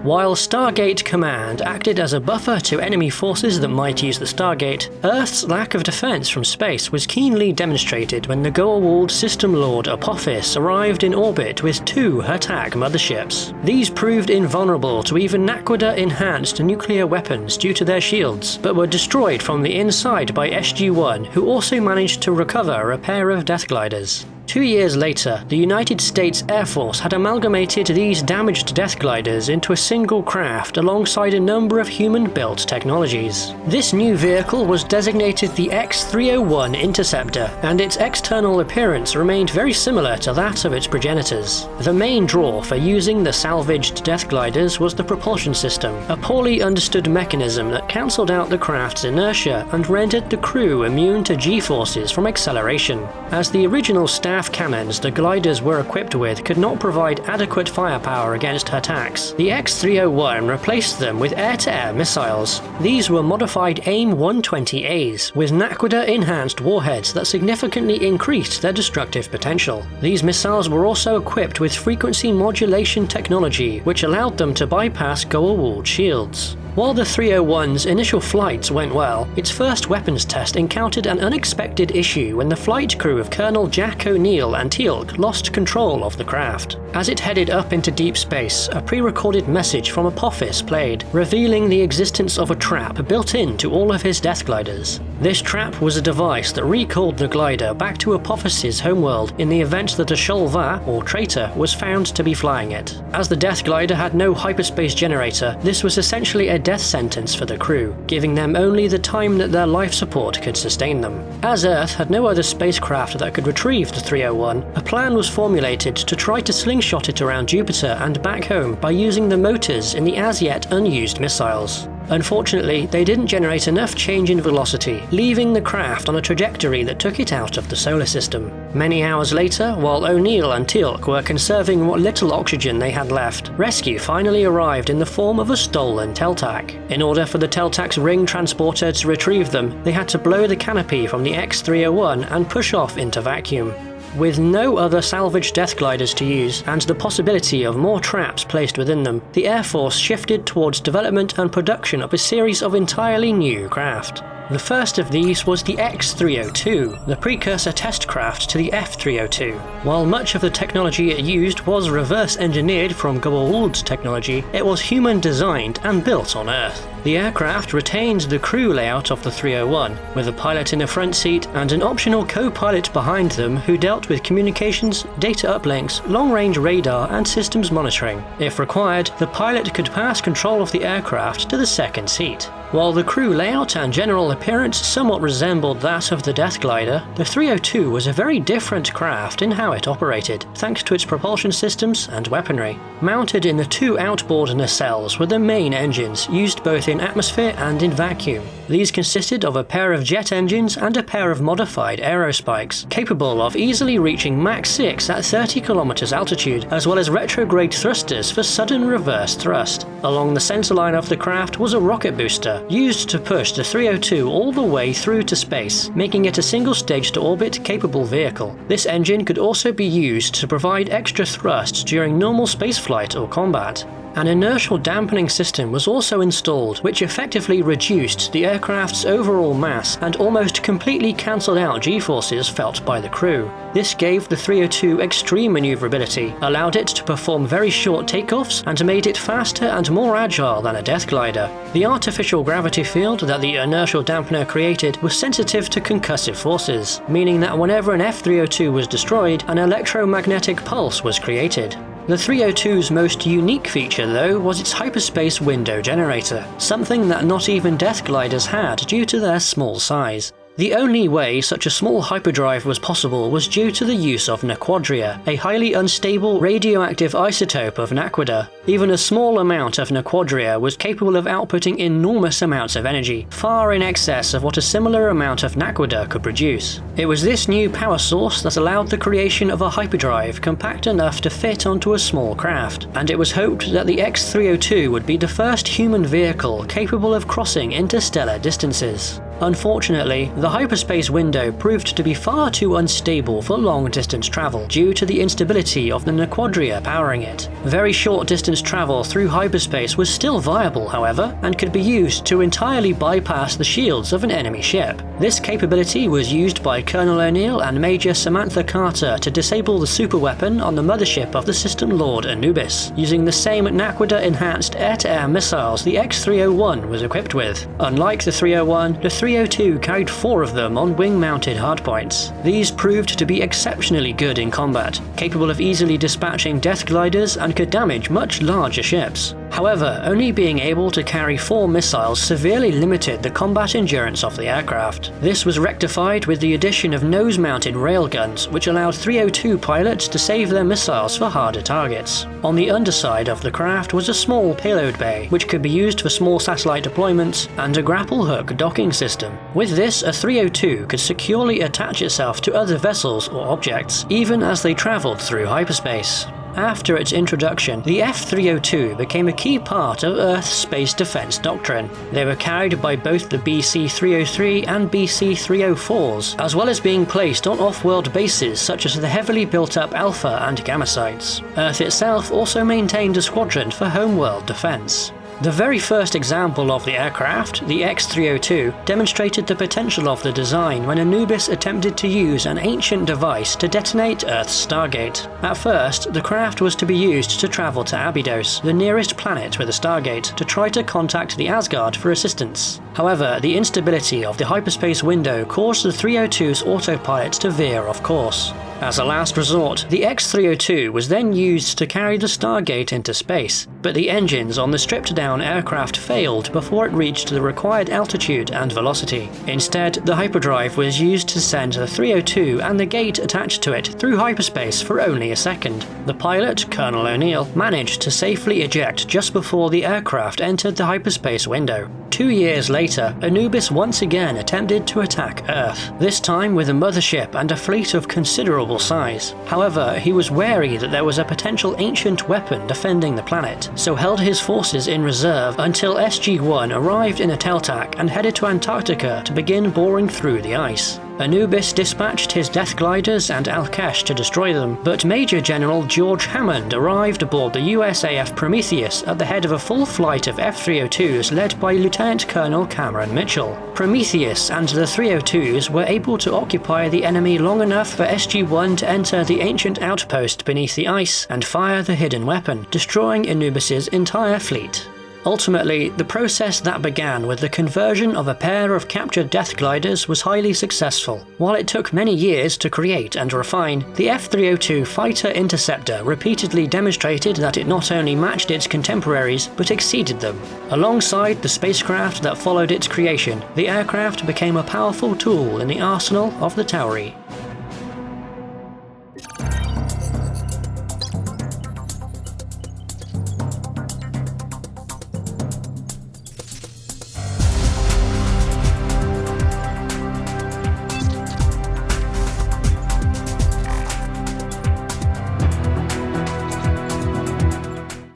While Stargate Command acted as a buffer to enemy forces that might use the Stargate, Earth's lack of defense from space was keenly demonstrated when the goa'uld System Lord Apophis arrived in orbit with 2 Hurtak motherships. These proved invulnerable to even Naquadah-enhanced nuclear weapons due to their shields, but were destroyed from the inside by SG-1, who also managed to recover a pair of death gliders. 2 years later, the United States Air Force had amalgamated these damaged death gliders into a single craft alongside a number of human-built technologies. This new vehicle was designated the X-301 Interceptor, and its external appearance remained very similar to that of its progenitors. The main draw for using the salvaged death gliders was the propulsion system, a poorly understood mechanism that cancelled out the craft's inertia and rendered the crew immune to G-forces from acceleration. As the original staff cannons the gliders were equipped with could not provide adequate firepower against Hurtaks, the X-301 replaced them with air-to-air missiles. These were modified AIM-120As, with Naquadah-enhanced warheads that significantly increased their destructive potential. These missiles were also equipped with frequency modulation technology, which allowed them to bypass goa'uld shields. While the 301's initial flights went well, its first weapons test encountered an unexpected issue when the flight crew of Colonel Jack O'Neill and Teal'c lost control of the craft. As it headed up into deep space, a pre-recorded message from Apophis played, revealing the existence of a trap built into all of his death gliders. This trap was a device that recalled the glider back to Apophis's homeworld in the event that a Sholva, or traitor, was found to be flying it. As the death glider had no hyperspace generator, this was essentially a death sentence for the crew, giving them only the time that their life support could sustain them. As Earth had no other spacecraft that could retrieve the 301, a plan was formulated to try to slingshot it around Jupiter and back home by using the motors in the as-yet unused missiles. Unfortunately, they didn't generate enough change in velocity, leaving the craft on a trajectory that took it out of the solar system. Many hours later, while O'Neill and Teal'c were conserving what little oxygen they had left, rescue finally arrived in the form of a stolen Teltac. In order for the Teltac's ring transporter to retrieve them, they had to blow the canopy from the X-301 and push off into vacuum. With no other salvaged death gliders to use, and the possibility of more traps placed within them, the Air Force shifted towards development and production of a series of entirely new craft. The first of these was the X-302, the precursor test craft to the F-302. While much of the technology it used was reverse engineered from goa'uld technology, it was human designed and built on Earth. The aircraft retained the crew layout of the 301, with a pilot in the front seat and an optional co-pilot behind them who dealt with communications, data uplinks, long-range radar and systems monitoring. If required, the pilot could pass control of the aircraft to the second seat. While the crew layout and general appearance somewhat resembled that of the Death Glider, the 302 was a very different craft in how it operated, thanks to its propulsion systems and weaponry. Mounted in the 2 outboard nacelles were the main engines, used both in atmosphere and in vacuum. These consisted of a pair of jet engines and a pair of modified aerospikes, capable of easily reaching Mach 6 at 30 km altitude, as well as retrograde thrusters for sudden reverse thrust. Along the centerline of the craft was a rocket booster, used to push the 302 all the way through to space, making it a single-stage-to-orbit capable vehicle. This engine could also be used to provide extra thrust during normal spaceflight or combat. An inertial dampening system was also installed, which effectively reduced the aircraft's overall mass and almost completely cancelled out G-forces felt by the crew. This gave the 302 extreme maneuverability, allowed it to perform very short takeoffs, and made it faster and more agile than a death glider. The artificial gravity field that the inertial dampener created was sensitive to concussive forces, meaning that whenever an F-302 was destroyed, an electromagnetic pulse was created. The 302's most unique feature, though, was its hyperspace window generator, something that not even death gliders had due to their small size. The only way such a small hyperdrive was possible was due to the use of Naquadria, a highly unstable radioactive isotope of Naquadah. Even a small amount of Naquadria was capable of outputting enormous amounts of energy, far in excess of what a similar amount of Naquadah could produce. It was this new power source that allowed the creation of a hyperdrive compact enough to fit onto a small craft, and it was hoped that the X-302 would be the first human vehicle capable of crossing interstellar distances. Unfortunately, the hyperspace window proved to be far too unstable for long-distance travel due to the instability of the quadria powering it. Very short-distance travel through hyperspace was still viable, however, and could be used to entirely bypass the shields of an enemy ship. This capability was used by Colonel O'Neill and Major Samantha Carter to disable the superweapon on the mothership of the System Lord Anubis, using the same Naquadah-enhanced air-to-air missiles the X-301 was equipped with. Unlike the 301, the 302 carried 4 of them on wing-mounted hardpoints. These proved to be exceptionally good in combat, capable of easily dispatching death gliders and could damage much larger ships. However, only being able to carry 4 missiles severely limited the combat endurance of the aircraft. This was rectified with the addition of nose-mounted railguns, which allowed 302 pilots to save their missiles for harder targets. On the underside of the craft was a small payload bay, which could be used for small satellite deployments, and a grapple hook docking system. With this, a 302 could securely attach itself to other vessels or objects, even as they travelled through hyperspace. After its introduction, the F-302 became a key part of Earth's space defense doctrine. They were carried by both the BC-303 and BC-304s, as well as being placed on off-world bases such as the heavily built-up Alpha and Gamma sites. Earth itself also maintained a squadron for homeworld defense. The very first example of the aircraft, the X-302, demonstrated the potential of the design when Anubis attempted to use an ancient device to detonate Earth's Stargate. At first, the craft was to be used to travel to Abydos, the nearest planet with a Stargate, to try to contact the Asgard for assistance. However, the instability of the hyperspace window caused the 302's autopilot to veer off course. As a last resort, the X-302 was then used to carry the Stargate into space, but the engines on the stripped-down aircraft failed before it reached the required altitude and velocity. Instead, the hyperdrive was used to send the 302 and the gate attached to it through hyperspace for only a second. The pilot, Colonel O'Neill, managed to safely eject just before the aircraft entered the hyperspace window. 2 years later, Anubis once again attempted to attack Earth, this time with a mothership and a fleet of considerable size. However, he was wary that there was a potential ancient weapon defending the planet, so held his forces in reserve until SG-1 arrived in a Teltac and headed to Antarctica to begin boring through the ice. Anubis dispatched his death gliders and Al-Kesh to destroy them, but Major General George Hammond arrived aboard the USAF Prometheus at the head of a full flight of F-302s led by Lieutenant Colonel Cameron Mitchell. Prometheus and the 302s were able to occupy the enemy long enough for SG-1 to enter the ancient outpost beneath the ice and fire the hidden weapon, destroying Anubis's entire fleet. Ultimately, the process that began with the conversion of a pair of captured death gliders was highly successful. While it took many years to create and refine, the F-302 Fighter Interceptor repeatedly demonstrated that it not only matched its contemporaries, but exceeded them. Alongside the spacecraft that followed its creation, the aircraft became a powerful tool in the arsenal of the Tauri.